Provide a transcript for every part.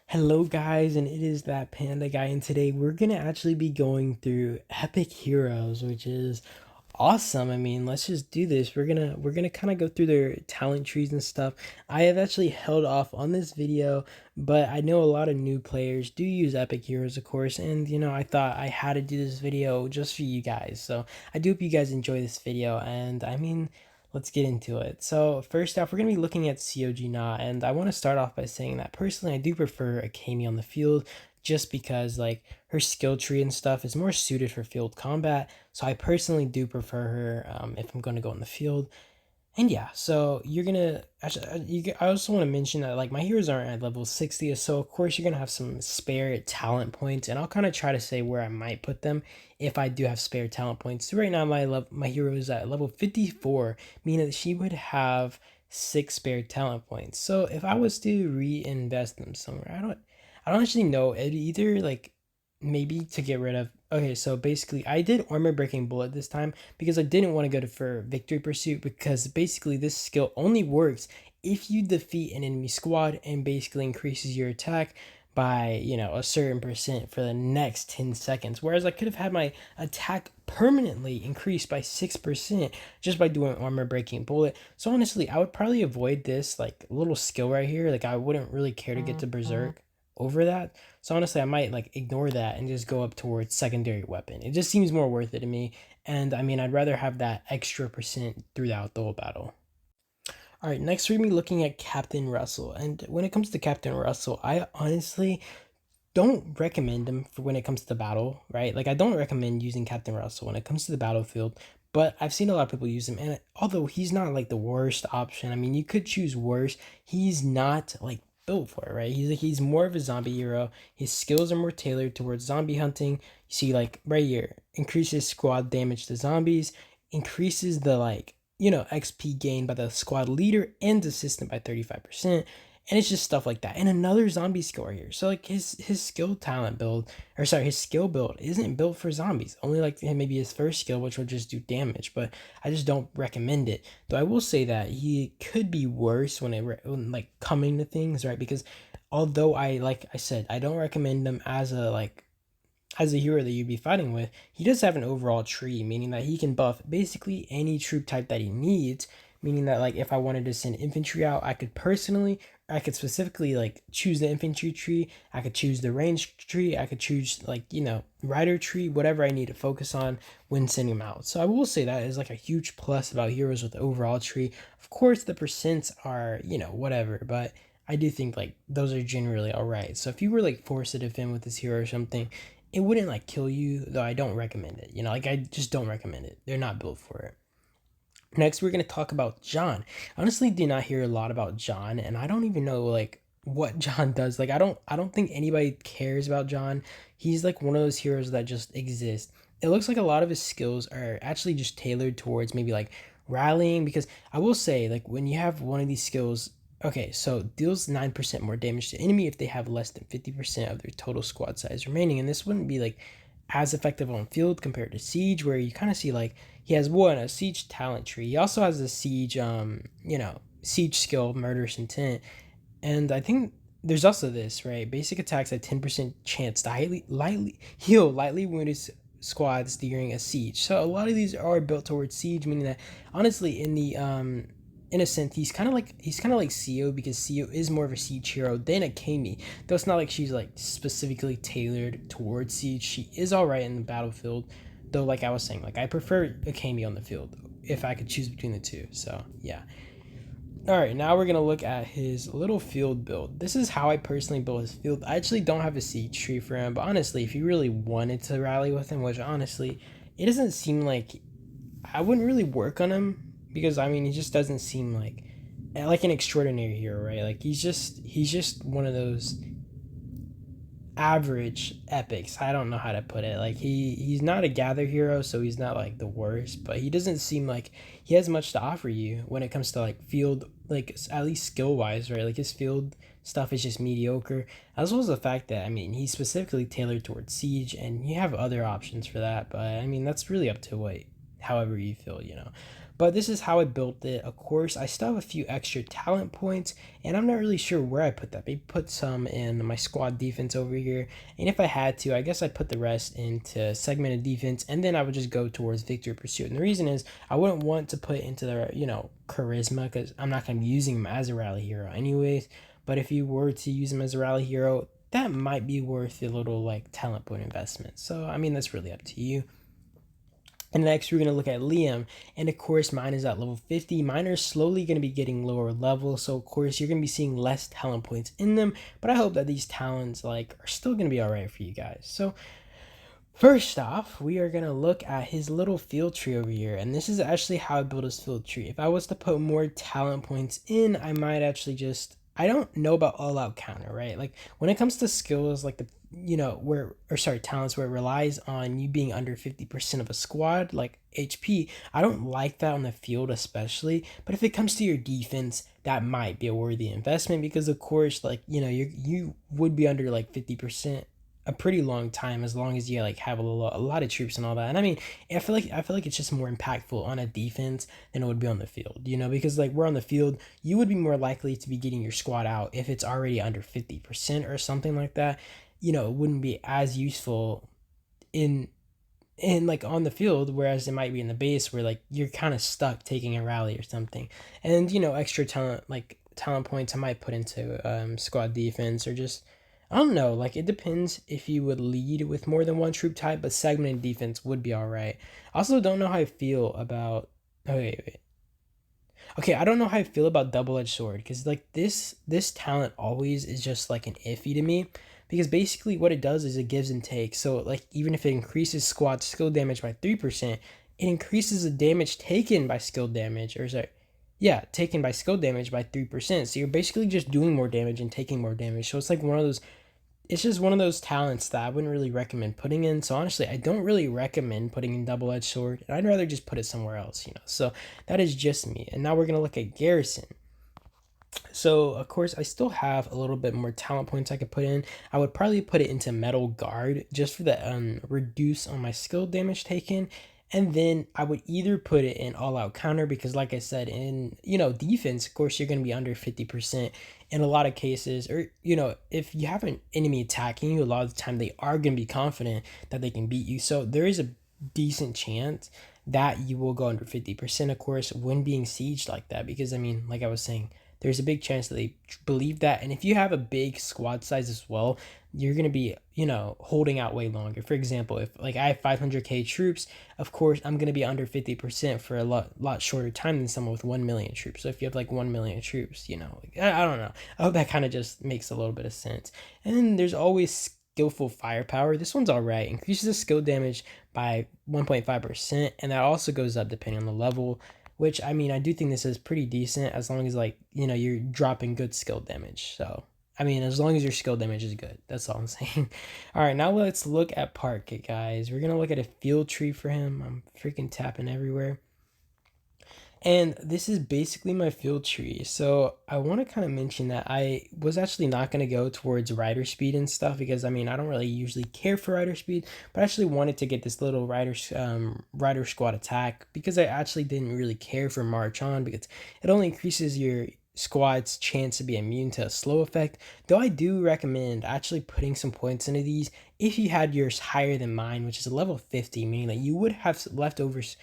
Hello guys, and it is that panda guy, and today we're gonna actually be going through epic heroes, which is awesome. I mean, let's just do this. We're gonna kind of go through their talent trees and stuff. I have actually held off on this video, but I know a lot of new players do use epic heroes, of course, and I thought I had to do this video just for you guys. So I do hope you guys enjoy this video, and I mean, let's get into it. So first off, we're going to be looking at COG Na, and I want to start off by saying that personally I do prefer Akemi on the field just because like her skill tree and stuff is more suited for field combat. So I personally do prefer her if I'm going to go in the field. And yeah, so you're gonna actually, I also want to mention that like my heroes aren't at level 60, so of course you're gonna have some spare talent points, and I'll kind of try to say where I might put them if I do have spare talent points. So right now my hero is at level 54, meaning that she would have 6 spare talent points. So if I was to reinvest them somewhere, I don't actually know. It either like maybe to get rid of. Okay, so basically I did armor breaking bullet this time because I didn't want to go to for victory pursuit, because basically this skill only works if you defeat an enemy squad and basically increases your attack by a certain percent for the next 10 seconds, whereas I could have had my attack permanently increased by 6% just by doing armor breaking bullet. So honestly I would probably avoid this like little skill right here. Like I wouldn't really care to get to berserk over that. So honestly, I might like ignore that and just go up towards secondary weapon. It just seems more worth it to me. And I mean, I'd rather have that extra percent throughout the whole battle. All right, next we're gonna be looking at Captain Russell. And when it comes to Captain Russell, I honestly don't recommend him for when it comes to the battle, right? Like I don't recommend using Captain Russell when it comes to the battlefield, but I've seen a lot of people use him, and although he's not like the worst option, I mean you could choose worse. He's not like built for it, right? He's more of a zombie hero. His skills are more tailored towards zombie hunting. You see, like right here, increases squad damage to zombies, increases the XP gained by the squad leader and assistant by 35%, and it's just stuff like that. And another zombie skill right here. So like his skill talent build, or sorry, his skill build isn't built for zombies. Only like maybe his first skill, which will just do damage. But I just don't recommend it. Though I will say that he could be worse when like coming to things, right? Because although like I said, I don't recommend him as a hero that you'd be fighting with, he does have an overall tree, meaning that he can buff basically any troop type that he needs. Meaning that like if I wanted to send infantry out, I could specifically like choose the infantry tree, I could choose the range tree, I could choose like rider tree, whatever I need to focus on when sending them out. So I will say that is like a huge plus about heroes with the overall tree. Of course the percents are whatever, but I do think like those are generally all right. So if you were like forced to defend with this hero or something, it wouldn't like kill you, though I don't recommend it. Like I just don't recommend it. They're not built for it. Next, we're going to talk about John. I honestly did not hear a lot about John, and I don't even know like what John does. Like I don't think anybody cares about John. He's like one of those heroes that just exist. It looks like a lot of his skills are actually just tailored towards maybe like rallying, because I will say like when you have one of these skills, okay, so deals 9% more damage to enemy if they have less than 50% of their total squad size remaining, and this wouldn't be like as effective on field compared to Siege, where you kind of see like he has a Siege talent tree. He also has a Siege Siege skill, murderous intent, and I think there's also this, right? Basic attacks at 10% chance to lightly heal lightly wounded squads during a siege. So a lot of these are built towards siege, meaning that honestly in the in a sense, he's kind of like CO, because CO is more of a siege hero than Akemi. Though it's not like she's like specifically tailored towards siege. She is all right in the battlefield, though. Like I was saying, like I prefer Akemi on the field if I could choose between the two. So yeah. All right, now we're gonna look at his little field build. This is how I personally build his field. I actually don't have a siege tree for him, but honestly, if you really wanted to rally with him, which honestly, it doesn't seem like I wouldn't really work on him, because I mean he just doesn't seem like an extraordinary hero, right? Like he's just one of those average epics. I don't know how to put it. Like he's not a gather hero, so he's not like the worst, but he doesn't seem like he has much to offer you when it comes to like field, like at least skill wise, right? Like his field stuff is just mediocre, as well as the fact that I mean he's specifically tailored towards siege, and you have other options for that, but I mean that's really up to what however you feel. But this is how I built it. Of course, I still have a few extra talent points, and I'm not really sure where I put that. Maybe put some in my squad defense over here, and if I had to, I guess I'd put the rest into segmented defense, and then I would just go towards victory pursuit. And the reason is I wouldn't want to put into the charisma, because I'm not going to be using him as a rally hero anyways. But if you were to use him as a rally hero, that might be worth a little like talent point investment. So I mean, that's really up to you. And next, we're going to look at Liam. And of course, mine is at level 50. Mine are slowly going to be getting lower level. So, of course, you're going to be seeing less talent points in them. But I hope that these talents are still going to be all right for you guys. So, first off, we are going to look at his little field tree over here. And this is actually how I built his field tree. If I was to put more talent points in, I might actually just... I don't know about all out counter, right? Like when it comes to skills, like talents where it relies on you being under 50% of a squad, like HP, I don't like that on the field, especially. But if it comes to your defense, that might be a worthy investment because, of course, you would be under like 50% a pretty long time as long as you like have a lot of troops and all that. And I mean, I feel like it's just more impactful on a defense than it would be on the field, because like we're on the field, you would be more likely to be getting your squad out if it's already under 50% or something like that. It wouldn't be as useful in like on the field, whereas it might be in the base where like you're kind of stuck taking a rally or something. And extra talent points I might put into squad defense, or just I don't know, like it depends if you would lead with more than one troop type, but segmented defense would be all right. I also don't know how I feel about... Okay, wait. Okay, I don't know how I feel about double-edged sword, because like this talent always is just like an iffy to me, because basically what it does is it gives and takes. So like even if it increases squad skill damage by 3%, it increases the damage taken by skill damage, or sorry, yeah, taken by skill damage by 3%. So you're basically just doing more damage and taking more damage. So it's just one of those talents that I wouldn't really recommend putting in. So honestly, I don't really recommend putting in double-edged sword, and I'd rather just put it somewhere else. So that is just me. And now we're gonna look at Garrison. So of course I still have a little bit more talent points I could put in. I would probably put it into metal guard just for the reduce on my skill damage taken. And then I would either put it in all out counter, because like I said, in defense, of course you're going to be under 50% in a lot of cases. Or if you have an enemy attacking you, a lot of the time they are going to be confident that they can beat you. So there is a decent chance that you will go under 50%, of course, when being sieged like that. Because I mean, like I was saying, there's a big chance that they believe that. And if you have a big squad size as well, you're going to be, holding out way longer. For example, if like I have 500k troops, of course, I'm going to be under 50% for a lot shorter time than someone with 1 million troops. So if you have like 1 million troops, I don't know. I hope that kind of just makes a little bit of sense. And then there's always skillful firepower. This one's all right. Increases the skill damage by 1.5%. And that also goes up depending on the level, which I mean, I do think this is pretty decent as long as you're dropping good skill damage. So I mean, as long as your skill damage is good, that's all I'm saying. All right, now let's look at Park, guys. We're gonna look at a field tree for him. I'm freaking tapping everywhere. And this is basically my field tree. So I want to kind of mention that I was actually not going to go towards rider speed and stuff, because I mean, I don't really usually care for rider speed, but I actually wanted to get this little rider squad attack, because I actually didn't really care for march on, because it only increases your squad's chance to be immune to a slow effect. Though I do recommend actually putting some points into these if you had yours higher than mine, which is a level 50, meaning that you would have leftovers,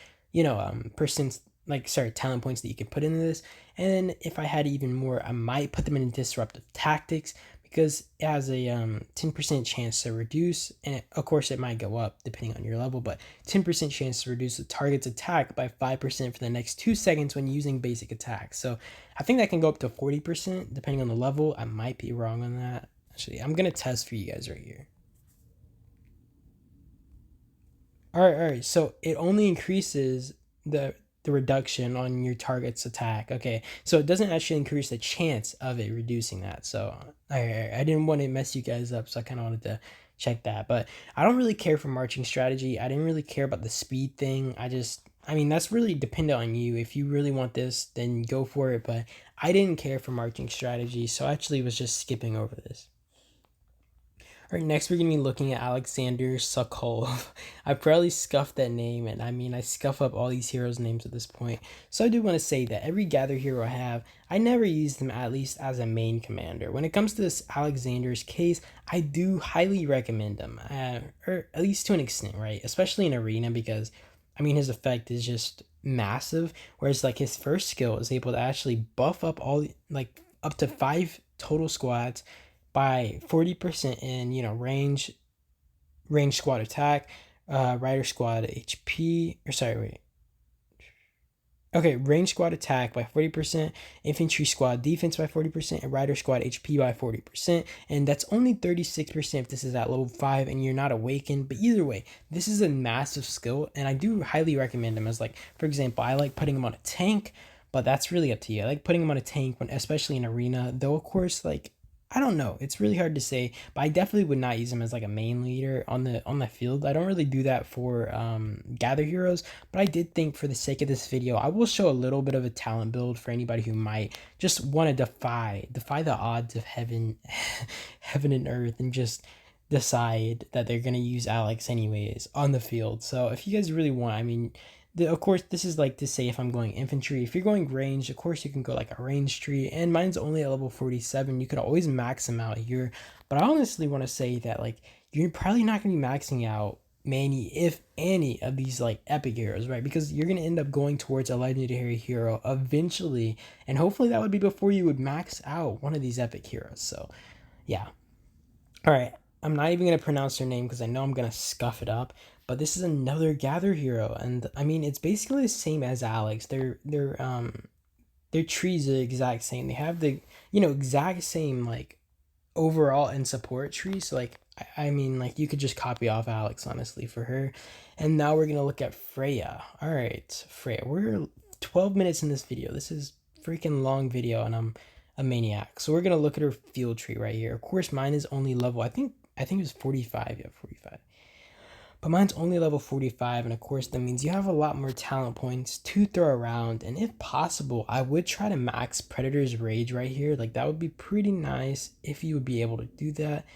percent talent points that you can put into this. And if I had even more, I might put them in disruptive tactics, because it has a 10% chance to reduce, and of course it might go up depending on your level, but 10% chance to reduce the target's attack by 5% for the next 2 seconds when using basic attacks. So I think that can go up to 40% depending on the level. I might be wrong on that. Actually, I'm gonna test for you guys right here. All right. So it only increases the reduction on your target's attack. Okay, so it doesn't actually increase the chance of it reducing that. So I didn't want to mess you guys up, so I kind of wanted to check that. But I don't really care for marching strategy. I didn't really care about the speed thing. I mean, that's really dependent on you. If you really want this, then go for it. But I didn't care for marching strategy, so I actually was just skipping over this. All right, next we're gonna be looking at Alexander Sokolov. I probably scuffed that name, and I mean I scuff up all these heroes' names at this point. So I do want to say that every gather hero I have, I never use them at least as a main commander. When it comes to this Alexander's case, I do highly recommend him, or at least to an extent, right? Especially in arena because, I mean, his effect is just massive. Whereas like his first skill is able to actually buff up all like up to 5 total squads by 40% in range squad attack, rider squad HP, or sorry, wait. Okay, range squad attack by 40%, infantry squad defense by 40%, and rider squad HP by 40%. And that's only 36% if this is at level 5 and you're not awakened. But either way, this is a massive skill, and I do highly recommend him as, like, for example, I like putting him on a tank, but that's really up to you. I like putting him on a tank, when, especially in arena, though, of course, like, I don't know. It's really hard to say, but I definitely would not use him as like a main leader on the field. I don't really do that for gather heroes, but I did think for the sake of this video, I will show a little bit of a talent build for anybody who might just want to defy the odds of heaven, heaven and earth, and just decide that they're gonna use Alex anyways on the field. So if you guys really want, I mean, of course, this is like to say if I'm going infantry. If you're going range, of course you can go like a range tree, and mine's only at level 47. You could always max them out here, but I honestly want to say that like you're probably not going to be maxing out many, if any, of these like epic heroes, right? Because you're going to end up going towards a legendary hero eventually, and hopefully that would be before you would max out one of these epic heroes. So yeah. All right, I'm not even gonna pronounce their name because I know I'm gonna scuff it up. But this is another gather hero, and I mean it's basically the same as Alex. Their trees are the exact same. They have the exact same like overall and support tree. So like I mean like you could just copy off Alex honestly for her. And now we're gonna look at Freya. All right, Freya. We're 12 minutes in this video. This is freaking long video, and I'm a maniac. So we're gonna look at her field tree right here. Of course, mine is only level. I think it was 45. Yeah, 45. But mine's only level 45, and of course that means you have a lot more talent points to throw around. And if possible, I would try to max Predator's Rage right here. Like that would be pretty nice if you would be able to do that.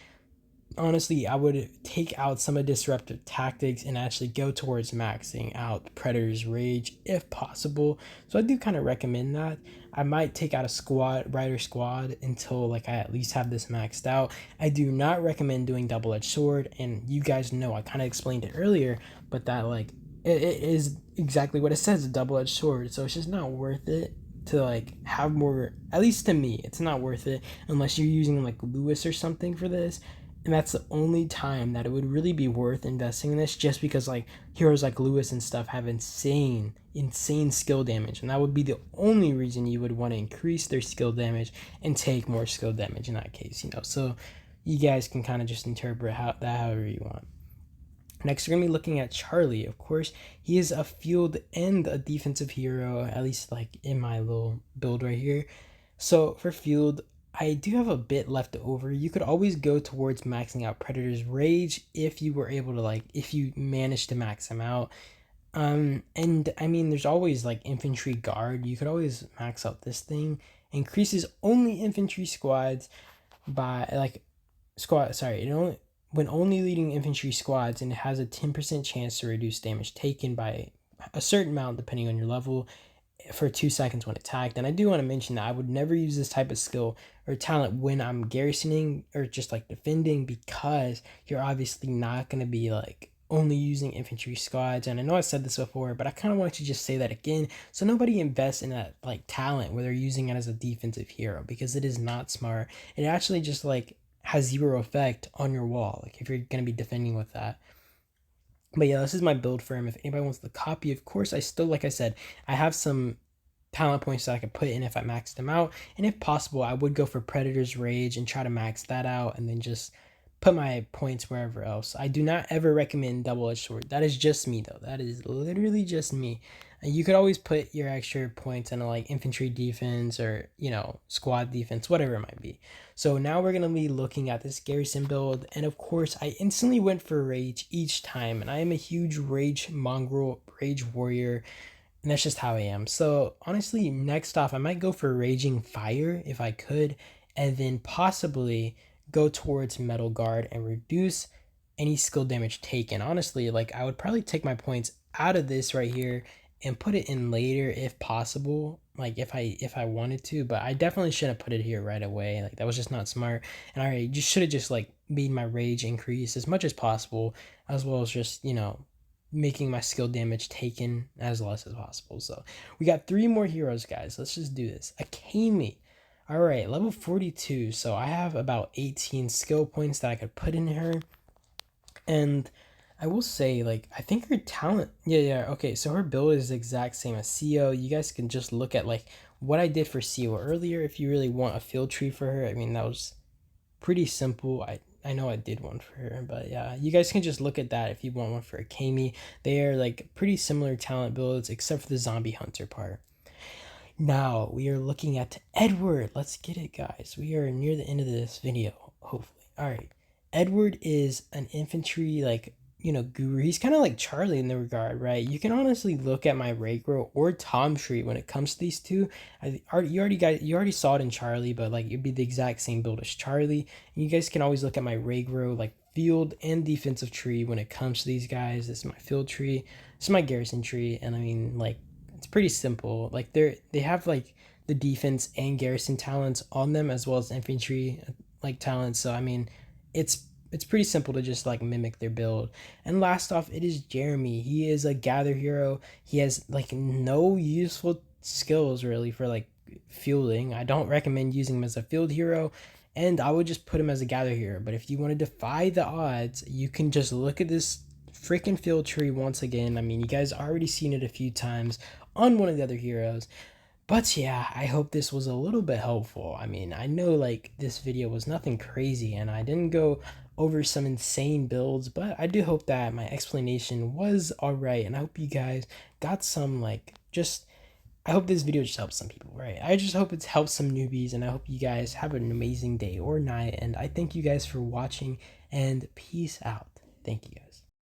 Honestly, I would take out some of disruptive tactics and actually go towards maxing out Predator's Rage if possible. So I do kind of recommend that. I might take out a rider squad until like I at least have this maxed out. I do not recommend doing double-edged sword, and you guys know I kind of explained it earlier, but that like it is exactly what it says, a double-edged sword. So it's just not worth it to like have more, at least to me, it's not worth it unless you're using like Lewis or something for this. And that's the only time that it would really be worth investing in this, just because like heroes like Lewis and stuff have insane skill damage, and that would be the only reason you would want to increase their skill damage and take more skill damage in that case, so you guys can kind of just interpret that however you want. Next, we're going to be looking at Charlie. Of course, he is a field and a defensive hero, at least like in my little build right here. So for field, I do have a bit left over. You could always go towards maxing out Predator's Rage if you were able to, like, if you managed to max him out. And I mean, there's always like Infantry Guard. You could always max out this thing. Increases only infantry squads by like when only leading infantry squads, and it has a 10% chance to reduce damage taken by a certain amount depending on your level for 2 seconds when attacked. And I do want to mention that I would never use this type of skill or talent when I'm garrisoning or just like defending, because you're obviously not going to be like only using infantry squads. And I know I said this before, but I kind of want to just say that again, so nobody invests in that like talent where they're using it as a defensive hero, because it is not smart. It actually just like has zero effect on your wall, like if you're going to be defending with that. But yeah, this is my build for him. If anybody wants the copy, of course, I still, like I said, I have some talent points that I could put in if I maxed them out. And if possible, I would go for Predator's Rage and try to max that out, and then just put my points wherever else. I do not ever recommend double-edged sword. That is just me, though. That is literally just me. You could always put your extra points in like infantry defense or, squad defense, whatever it might be. So now we're going to be looking at this garrison build. And of course, I instantly went for Rage each time. And I am a huge Rage mongrel, Rage warrior. And that's just how I am. So honestly, next off, I might go for Raging Fire if I could. And then possibly go towards Metal Guard and reduce any skill damage taken. Honestly, like I would probably take my points out of this right here and put it in later if possible, like if I wanted to, but I definitely shouldn't put it here right away. Like that was just not smart. And I just should have just like made my rage increase as much as possible, as well as just, making my skill damage taken as less as possible. So we got 3 more heroes, guys. Let's just do this. Akemi. All right, level 42. So I have about 18 skill points that I could put in her. And I will say, like, I think her talent, yeah, okay, so her build is the exact same as CO. You guys can just look at, like, what I did for CO earlier if you really want a field tree for her. I mean, that was pretty simple. I know I did one for her, but yeah, you guys can just look at that if you want one for Akemi. They are, like, pretty similar talent builds, except for the zombie hunter part. Now, we are looking at Edward. Let's get it, guys. We are near the end of this video, hopefully. All right. Edward is an infantry, like, guru. He's kind of like Charlie in the regard, right? You can honestly look at my Raygro or Tom Tree when it comes to these two. You already saw it in Charlie, but like it'd be the exact same build as Charlie. And you guys can always look at my Raygro, like field and defensive tree when it comes to these guys. This is my field tree. This is my garrison tree, and I mean, like, it's pretty simple. Like they have like the defense and garrison talents on them as well as infantry like talents. So I mean, it's pretty simple to just like mimic their build. And last off, it is Jeremy. He is a gather hero. He has like no useful skills really for like fielding. I don't recommend using him as a field hero, and I would just put him as a gather hero. But if you want to defy the odds, you can just look at this freaking field tree once again. I mean, you guys already seen it a few times on one of the other heroes. But yeah, I hope this was a little bit helpful. I mean, I know like this video was nothing crazy and I didn't go over some insane builds, but I do hope that my explanation was alright, and I hope you guys got some like just I hope this video just helps some people, right? I just hope it's helped some newbies, and I hope you guys have an amazing day or night, and I thank you guys for watching, and peace out. Thank you guys.